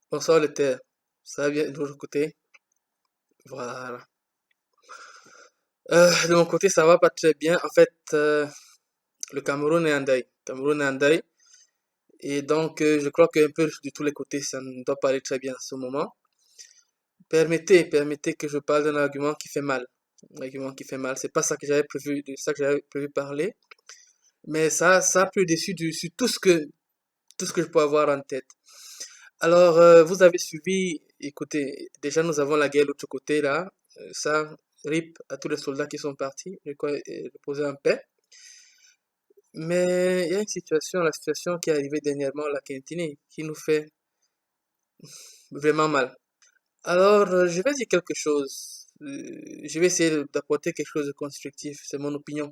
Bonsoir le terre. Ça va bien de votre côté? Voilà. De mon côté, ça va pas très bien. En fait, le Cameroun est en deuil. Le Cameroun est en deuil. Et donc, je crois qu'un peu de tous les côtés, ça ne doit pas aller très bien en ce moment. Permettez que je parle d'un argument qui fait mal. Un argument qui fait mal. C'est pas ça que j'avais prévu, de ça que j'avais prévu parler. Mais ça a pris dessus sur tout ce que je peux avoir en tête. Alors, vous avez suivi, écoutez, déjà nous avons la guerre de l'autre côté là. Ça, RIP à tous les soldats qui sont partis, je crois, reposer en paix. Mais il y a une situation, la situation qui est arrivée dernièrement à la Quintini, qui nous fait vraiment mal. Alors, je vais dire quelque chose. Je vais essayer d'apporter quelque chose de constructif, c'est mon opinion.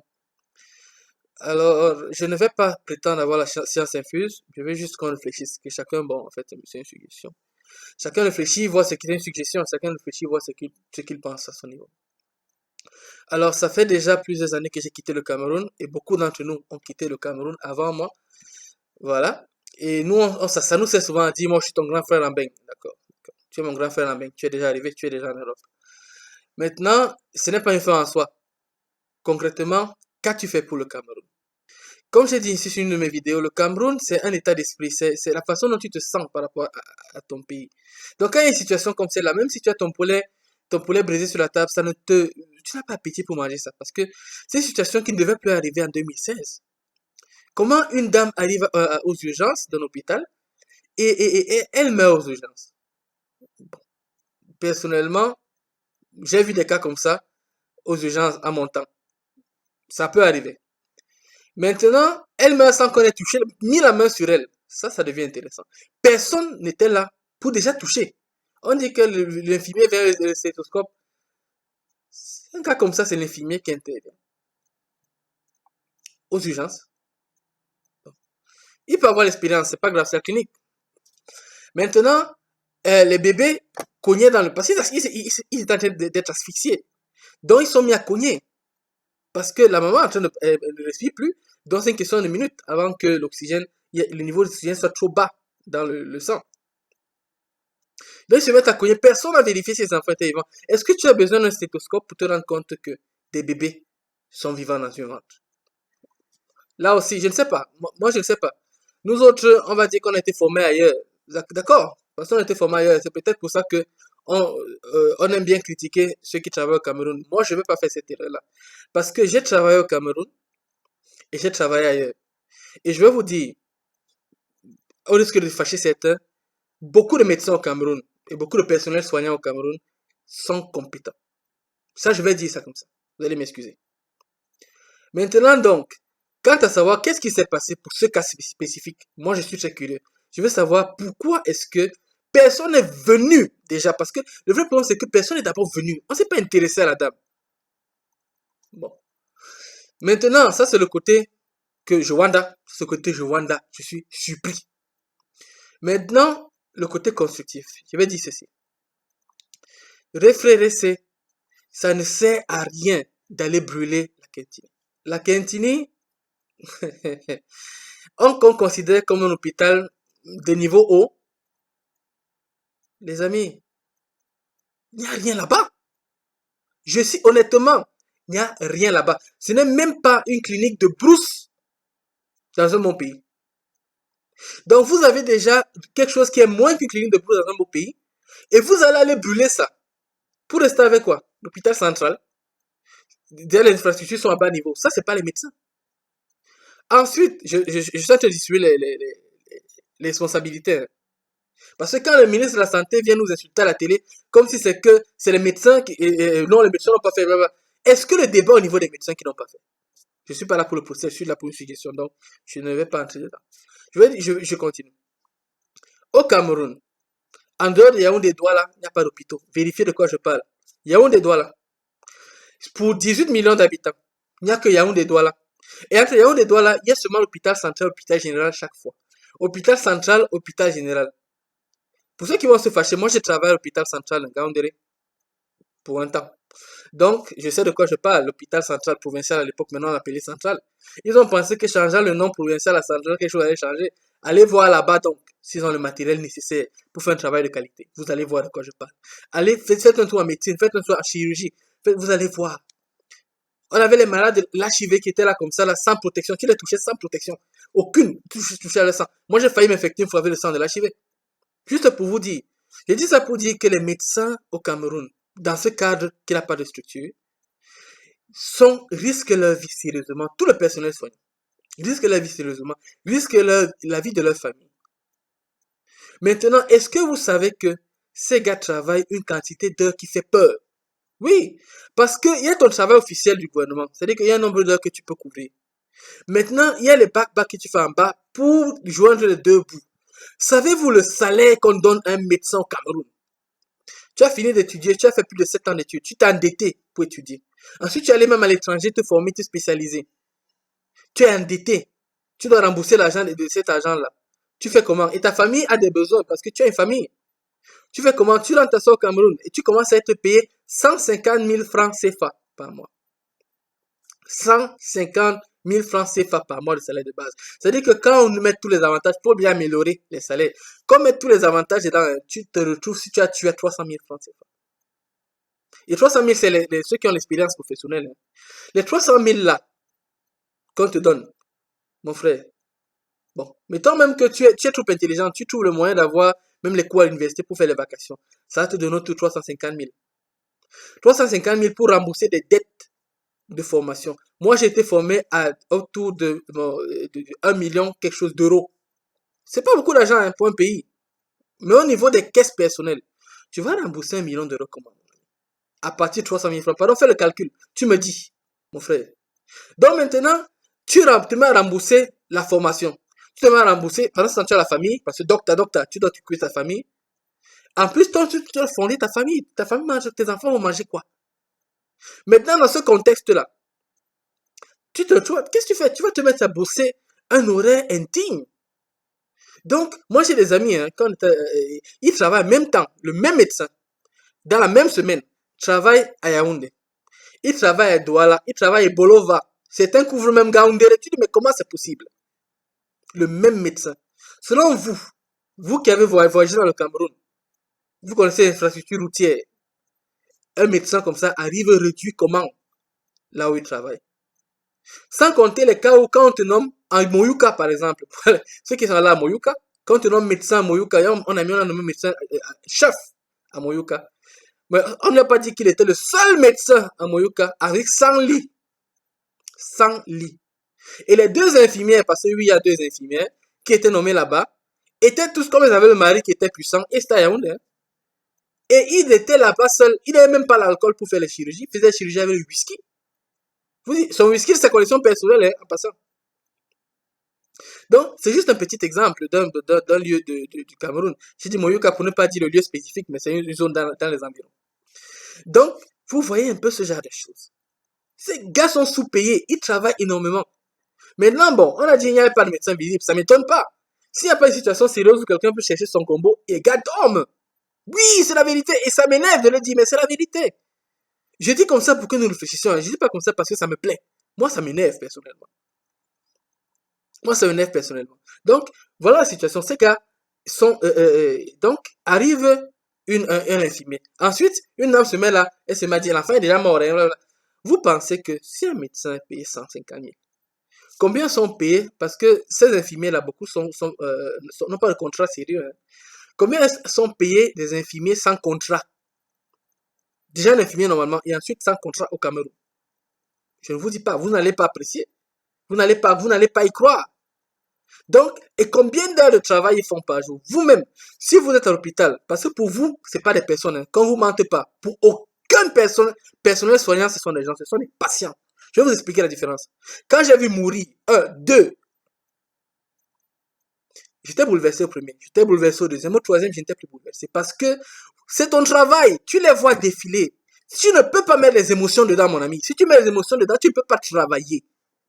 Alors, je ne vais pas prétendre avoir la science infuse, je veux juste qu'on réfléchisse, que chacun, bon, en fait, c'est une suggestion. Chacun réfléchit, voit ce qu'il a une suggestion, chacun réfléchit, voit ce qu'il pense à son niveau. Alors, ça fait déjà plusieurs années que j'ai quitté le Cameroun et beaucoup d'entre nous ont quitté le Cameroun avant moi. Voilà. Et nous, ça nous sert souvent à dire, moi, je suis ton grand frère en Beng. D'accord. Tu es mon grand frère en Beng. Tu es déjà arrivé, tu es déjà en Europe. Maintenant, ce n'est pas une fin en soi. Concrètement, qu'as-tu fait pour le Cameroun? Comme j'ai dit ici sur une de mes vidéos, le Cameroun, c'est un état d'esprit. C'est la façon dont tu te sens par rapport à ton pays. Donc, quand il y a une situation comme celle-là, même si tu as ton poulet brisé sur la table, tu n'as pas pitié pour manger ça. Parce que c'est une situation qui ne devait plus arriver en 2016. Comment une dame arrive aux urgences d'un hôpital et elle meurt aux urgences? Personnellement, j'ai vu des cas comme ça aux urgences à mon temps. Ça peut arriver. Maintenant, elle meurt sans qu'on ait touché, mis la main sur elle. Ça devient intéressant. Personne n'était là pour déjà toucher. On dit que l'infirmier vers le stéthoscope. Un cas comme ça, c'est l'infirmier qui intervient aux urgences. Il peut avoir l'expérience, c'est pas grave, c'est la clinique. Maintenant, les bébés cognaient dans le... Parce qu'ils étaient en train d'être asphyxiés. Donc, ils sont mis à cogner. Parce que la maman est en train de, elle ne respire plus. Donc, c'est une question de minutes avant que le niveau d'oxygène soit trop bas dans le sang. Donc, ils se mettent à cogner. Personne n'a vérifié si les enfants étaient vivants. Est-ce que tu as besoin d'un stéthoscope pour te rendre compte que des bébés sont vivants dans une ventre? Là aussi, je ne sais pas. Moi, je ne sais pas. Nous autres, on va dire qu'on a été formés ailleurs. D'accord. Parce qu'on a été formés ailleurs. C'est peut-être pour ça que on aime bien critiquer ceux qui travaillent au Cameroun. Moi, je ne veux pas faire cette erreur-là. Parce que j'ai travaillé au Cameroun et j'ai travaillé ailleurs. Et je vais vous dire, au risque de fâcher certains, beaucoup de médecins au Cameroun et beaucoup de personnels soignants au Cameroun sont compétents. Ça, je vais dire ça comme ça. Vous allez m'excuser. Maintenant donc, quant à savoir qu'est-ce qui s'est passé pour ce cas spécifique, moi je suis très curieux. Je veux savoir pourquoi est-ce que personne n'est venu déjà. Parce que le vrai problème, c'est que personne n'est d'abord venu. On ne s'est pas intéressé à la dame. Bon. Maintenant, ça c'est le côté que je suis surpris. Maintenant, le côté constructif. Je vais dire ceci. Réfléchissez, ça ne sert à rien d'aller brûler la Quintini. La Quintini, on considère comme un hôpital de niveau haut. Les amis, il n'y a rien là-bas. Je suis honnêtement, il n'y a rien là-bas. Ce n'est même pas une clinique de brousse dans un bon pays. Donc vous avez déjà quelque chose qui est moins qu'une clinique de brousse dans un bon pays. Et vous allez aller brûler ça. Pour rester avec quoi? L'hôpital central. Déjà, les infrastructures sont à bas niveau. Ça, c'est pas les médecins. Ensuite, je suis en train de distribuer les responsabilités. Parce que quand le ministre de la Santé vient nous insulter à la télé, comme si c'est les médecins qui, non, les médecins n'ont pas fait, blablabla. Est-ce que le débat au niveau des médecins qui n'ont pas fait? Je suis pas là pour le procès, je suis là pour une suggestion, donc je ne vais pas entrer dedans. Je continue. Au Cameroun, en dehors de Yaoundé Douala, il n'y a pas d'hôpitaux. Vérifiez de quoi je parle. Yaoundé Douala, pour 18 millions d'habitants, il n'y a que Yaoundé Douala. Et entre Yaoundé Douala, il y a seulement l'hôpital central, l'hôpital général chaque fois. Hôpital central, hôpital général. Pour ceux qui vont se fâcher, moi j'ai travaillé à l'hôpital central de Gaoundéré pour un temps. Donc, je sais de quoi je parle. L'hôpital central provincial à l'époque, maintenant appelé central. Ils ont pensé que changeant le nom provincial à central, quelque chose allait changer. Allez voir là-bas donc. s'ils ont le matériel nécessaire pour faire un travail de qualité. Vous allez voir de quoi je parle. Allez, faites un tour en médecine, faites un tour en chirurgie. Vous allez voir. On avait les malades de l'HIV qui étaient là comme ça, là, sans protection, qui les touchaient sans protection. Aucune touchait le sang. Moi, j'ai failli m'infecter une fois avec le sang de l'HIV. Juste pour vous dire. J'ai dit ça pour dire que les médecins au Cameroun, dans ce cadre qui n'a pas de structure, risquent leur vie sérieusement. Tout le personnel soignant risquent leur vie sérieusement, risquent la vie de leur famille. Maintenant, est-ce que vous savez que ces gars travaillent une quantité d'heures qui fait peur? Oui, parce qu'il y a ton travail officiel du gouvernement, c'est-à-dire qu'il y a un nombre d'heures que tu peux couvrir. Maintenant, il y a les bacs que tu fais en bas pour joindre les deux bouts. Savez-vous le salaire qu'on donne à un médecin au Cameroun? Tu as fini d'étudier, tu as fait plus de 7 ans d'études, tu t'es endetté pour étudier. Ensuite, tu es allé même à l'étranger te former, te spécialiser. Tu es endetté. Tu dois rembourser l'argent de cet argent-là. Tu fais comment? Et ta famille a des besoins parce que tu as une famille. Tu fais comment? Tu rentres ça au Cameroun et tu commences à être payé 150 000 francs CFA par mois. 150 000 francs CFA par mois de salaire de base. C'est-à-dire que quand on met tous les avantages, il faut bien améliorer les salaires. Comme mettre tous les avantages dedans, tu te retrouves si tu as 300 000 francs CFA. Et 300 000, c'est ceux qui ont l'expérience professionnelle. Les 300 000 là, qu'on te donne, mon frère. Bon, mettons même que tu es trop intelligent, tu trouves le moyen d'avoir même les cours à l'université pour faire les vacations. Ça va te donner autour de 350 000. 350 000 pour rembourser des dettes de formation. Moi, j'ai été formé à autour de 1 million quelque chose d'euros. C'est pas beaucoup d'argent hein, pour un pays. Mais au niveau des caisses personnelles, tu vas rembourser 1 million d'euros comment? À partir de 300 000 francs. Pardon, fais le calcul. Tu me dis, mon frère. Donc maintenant, tu te mets à rembourser la formation. Tu te mets à rembourser, pendant ce temps, tu as la famille, parce que docteur, tu dois t'occuper de ta famille. En plus, toi, tu dois fonder ta famille. Ta famille mange, tes enfants vont manger quoi? Maintenant, dans ce contexte-là, qu'est-ce que tu fais? Tu vas te mettre à bosser un horaire indigne. Donc, moi, j'ai des amis, hein, ils travaillent en même temps, le même médecin, dans la même semaine, travaille à Yaoundé. Il travaille à Douala, il travaille à Bolova. Certains couvrent même Gaoundéré. Tu dis, mais comment c'est possible? Le même médecin. Selon vous, vous qui avez voyagé dans le Cameroun, vous connaissez l'infrastructure routière, un médecin comme ça arrive réduit comment là où il travaille? Sans compter les cas où quand on te nomme en Moyuka par exemple, ceux qui sont là à Moyuka, quand on te nomme médecin à Moyuka, on a nommé médecin chef à Moyuka. Mais on n'a pas dit qu'il était le seul médecin à Moyuka avec 100 lits. 100 lits. Et les deux infirmières, parce que oui, il y a deux infirmières qui étaient nommées là-bas, étaient tous comme ils avaient le mari qui était puissant, et c'était à Yaoundé. Et ils étaient là-bas seuls. Il n'avait même pas l'alcool pour faire les chirurgies. Il faisait la chirurgie avec le whisky. Vous dites, son whisky, c'est sa collection personnelle, hein, en passant. Donc, c'est juste un petit exemple d'un lieu du Cameroun. J'ai dit Moyuka pour ne pas dire le lieu spécifique, mais c'est une zone dans les environs. Donc, vous voyez un peu ce genre de choses. Ces gars sont sous-payés, ils travaillent énormément. Maintenant, bon, on a dit qu'il n'y avait pas de médecin visible, ça ne m'étonne pas. S'il n'y a pas une situation sérieuse où quelqu'un peut chercher son combo, et gars dorme. Oui, c'est la vérité, et ça m'énerve de le dire, mais c'est la vérité. Je dis comme ça pour que nous réfléchissions, je dis pas comme ça parce que ça me plaît. Moi, ça m'énerve personnellement. Moi, ça m'énerve personnellement. Donc, voilà la situation. Ces gars sont, donc, arrive un infirmier. Ensuite, une dame se met là, elle se m'a dit, l'enfant est déjà mort. Vous pensez que si un médecin est payé 150 000, combien sont payés? Parce que ces infirmiers-là, beaucoup n'ont pas de contrat sérieux. Hein. Combien sont payés des infirmiers sans contrat? Déjà un infirmier normalement, et ensuite sans contrat au Cameroun. Je ne vous dis pas, vous n'allez pas apprécier. Vous n'allez pas y croire. Donc, et combien d'heures de travail ils font par jour? Vous-même, si vous êtes à l'hôpital, parce que pour vous, c'est pas des personnes, hein, quand vous mentez pas, pour aucune personnel soignant, ce sont des gens, ce sont des patients. Je vais vous expliquer la différence. Quand j'ai vu mourir, j'étais bouleversé au premier, j'étais bouleversé au deuxième, au troisième, je n'étais plus bouleversé. Parce que c'est ton travail, tu les vois défiler. Tu ne peux pas mettre les émotions dedans, mon ami. Si tu mets les émotions dedans, tu ne peux pas travailler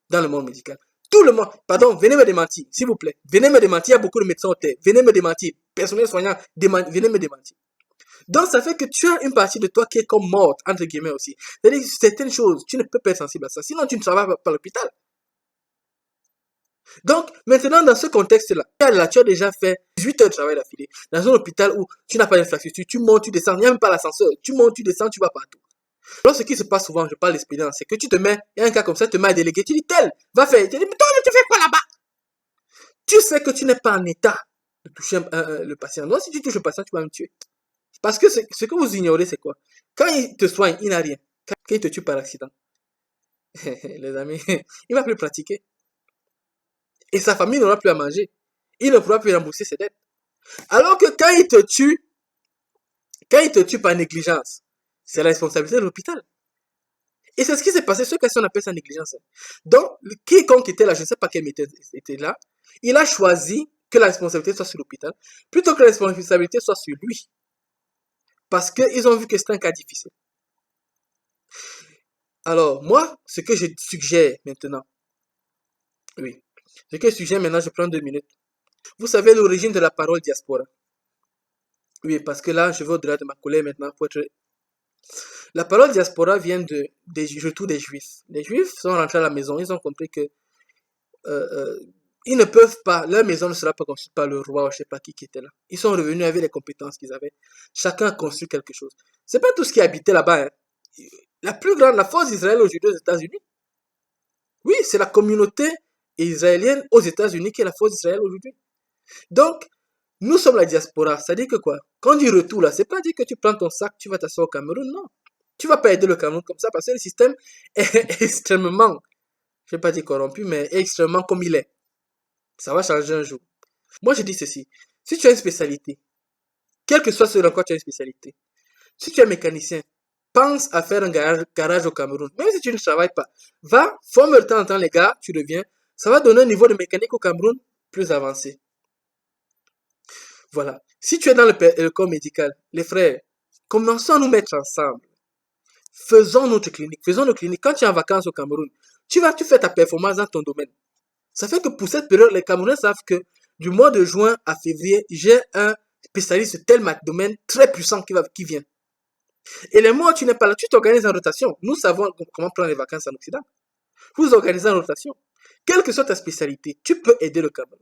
dans le monde médical. Tout le monde, pardon, venez me démentir, s'il vous plaît. Venez me démentir, il y a beaucoup de médecins au terre. Venez me démentir. Personnel soignant, venez me démentir. Donc, ça fait que tu as une partie de toi qui est comme morte, entre guillemets aussi. C'est-à-dire certaines choses, tu ne peux pas être sensible à ça. Sinon, tu ne travailles pas à l'hôpital. Donc, maintenant, dans ce contexte-là, là, tu as déjà fait 18 heures de travail d'affilée dans un hôpital où tu n'as pas d'infrastructure, tu montes, tu descends, il n'y a même pas l'ascenseur, tu montes, tu descends, tu vas partout. Alors, ce qui se passe souvent, je parle d'expérience, c'est que tu te mets, il y a un cas comme ça, tu te mets à déléguer, tu dis tel, va faire, tu dis, mais toi, tu fais quoi là-bas? Tu sais que tu n'es pas en état de toucher le patient. Donc, si tu touches le patient, tu vas me tuer. Parce que ce que vous ignorez, c'est quoi? Quand il te soigne, il n'a rien. Quand il te tue par accident, les amis, il va plus pratiquer. Et sa famille n'aura plus à manger. Il ne pourra plus rembourser ses dettes. Alors que quand il te tue par négligence, c'est la responsabilité de l'hôpital. Et c'est ce qui s'est passé, ce qu'on appelle ça négligence. Donc, quiconque était là, je ne sais pas quel métier était là, il a choisi que la responsabilité soit sur l'hôpital, plutôt que la responsabilité soit sur lui. Parce qu'ils ont vu que c'était un cas difficile. Alors, moi, ce que je suggère maintenant, oui, ce que je suggère maintenant, je prends 2 minutes. Vous savez l'origine de la parole diaspora? Oui, parce que là, je vais au-delà de ma colère maintenant pour être... La parole diaspora vient des retours des Juifs. Les Juifs sont rentrés à la maison, ils ont compris que ils ne peuvent pas, leur maison ne sera pas construite par le roi ou je sais pas qui était là. Ils sont revenus avec les compétences qu'ils avaient. Chacun a construit quelque chose. C'est pas tout ce qui habitait là-bas. Hein. La plus grande, la force d'Israël aujourd'hui aux États-Unis. Oui, c'est la communauté israélienne aux États-Unis qui est la force d'Israël aujourd'hui. Donc, nous sommes la diaspora. Ça dit que quoi? Quand on dit retour là, c'est pas dire que tu prends ton sac, tu vas t'asseoir au Cameroun. Non. Tu vas pas aider le Cameroun comme ça parce que le système est extrêmement, je vais pas dire corrompu, mais extrêmement comme il est. Ça va changer un jour. Moi, je dis ceci. Si tu as une spécialité, quel que soit ce dans quoi tu as une spécialité, si tu es mécanicien, pense à faire un garage au Cameroun. Même si tu ne travailles pas, va, forme de temps en temps les gars, tu reviens. Ça va donner un niveau de mécanique au Cameroun plus avancé. Voilà. Si tu es dans le corps médical, les frères, commençons à nous mettre ensemble. Faisons notre clinique. Faisons nos cliniques. Quand tu es en vacances au Cameroun, tu fais ta performance dans ton domaine. Ça fait que pour cette période, les Camerounais savent que du mois de juin à février, j'ai un spécialiste de tel domaine très puissant qui vient. Et les mois où tu n'es pas là, tu t'organises en rotation. Nous savons comment prendre les vacances en Occident. Vous organisez en rotation. Quelle que soit ta spécialité, tu peux aider le Cameroun.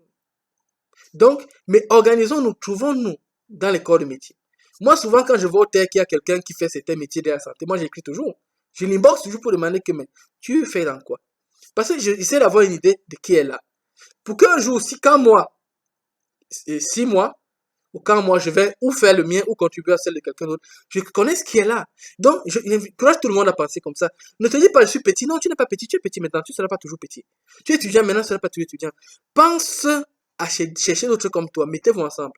Donc, mais organisons-nous, trouvons-nous dans les corps de métier. Moi, souvent, quand je vois au terre qu'il y a quelqu'un qui fait certains métiers de la santé, moi, j'écris toujours. Je l'inbox toujours pour demander que, mais tu fais dans quoi? Parce que j'essaie d'avoir une idée de qui est là. Pour qu'un jour, si moi, ou quand moi je vais ou faire le mien ou contribuer à celle de quelqu'un d'autre, je connais ce qui est là. Donc, j'encourage tout le monde à penser comme ça. Ne te dis pas, je suis petit. Non, tu n'es pas petit, tu es petit maintenant, tu ne seras pas toujours petit. Tu es étudiant maintenant, tu ne seras pas toujours étudiant. Pense à chercher d'autres comme toi, mettez-vous ensemble.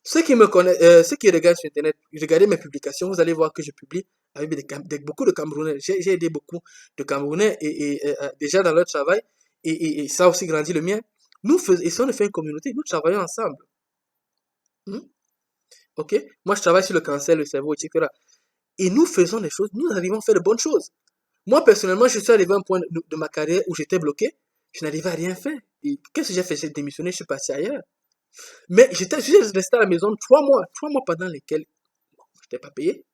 Ceux qui me connaissent, ceux qui regardent sur Internet, regardez mes publications, vous allez voir que je publie avec beaucoup de Camerounais. J'ai aidé beaucoup de Camerounais déjà dans leur travail et ça a aussi grandi le mien. Et si on fait une communauté, nous travaillons ensemble. Hmm? Ok? Moi, je travaille sur le cancer, le cerveau, etc. Et nous faisons des choses, nous arrivons à faire de bonnes choses. Moi, personnellement, je suis arrivé à un point de ma carrière où j'étais bloqué. Je n'arrivais à rien faire. Et qu'est-ce que j'ai fait? J'ai démissionné, je suis passé ailleurs. Mais je suis resté à la maison 3 mois pendant lesquels je n'étais pas payé.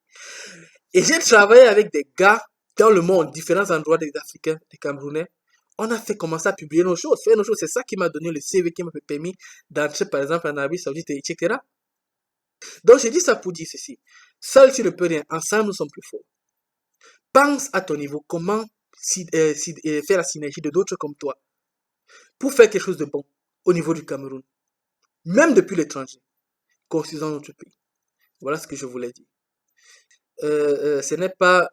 Et j'ai travaillé avec des gars dans le monde, différents endroits des Africains, des Camerounais. On a fait commencer à publier nos choses, faire nos choses. C'est ça qui m'a donné le CV qui m'a permis d'entrer, par exemple, en Arabie Saoudite, etc. Donc, j'ai dit ça pour dire ceci. Seul, tu ne peux rien. Ensemble, nous sommes plus forts. Pense à ton niveau comment faire la synergie de d'autres comme toi pour faire quelque chose de bon au niveau du Cameroun, même depuis l'étranger, construisons notre pays. Voilà ce que je voulais dire. Ce n'est pas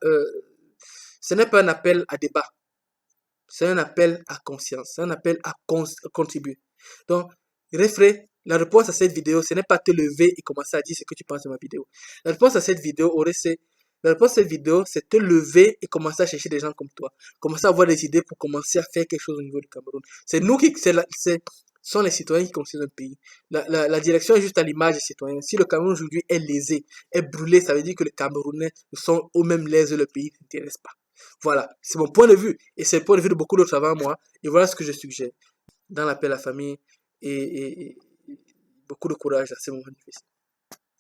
un appel à débat, c'est un appel à conscience, c'est un appel à contribuer. Donc, refrais, la réponse à cette vidéo, ce n'est pas te lever et commencer à dire ce que tu penses de ma vidéo. La réponse à cette vidéo c'est te lever et commencer à chercher des gens comme toi. Commencer à avoir des idées pour commencer à faire quelque chose au niveau du Cameroun. C'est nous qui, sont les citoyens qui construisent un pays. La direction est juste à l'image des citoyens. Si le Cameroun aujourd'hui est lésé, est brûlé, ça veut dire que les Camerounais sont eux-mêmes lésés, le pays ne t'intéresse pas. Voilà, c'est mon point de vue. Et c'est le point de vue de beaucoup d'autres avant moi. Et voilà ce que je suggère dans l'appel à la famille et beaucoup de courage à ces moments difficiles.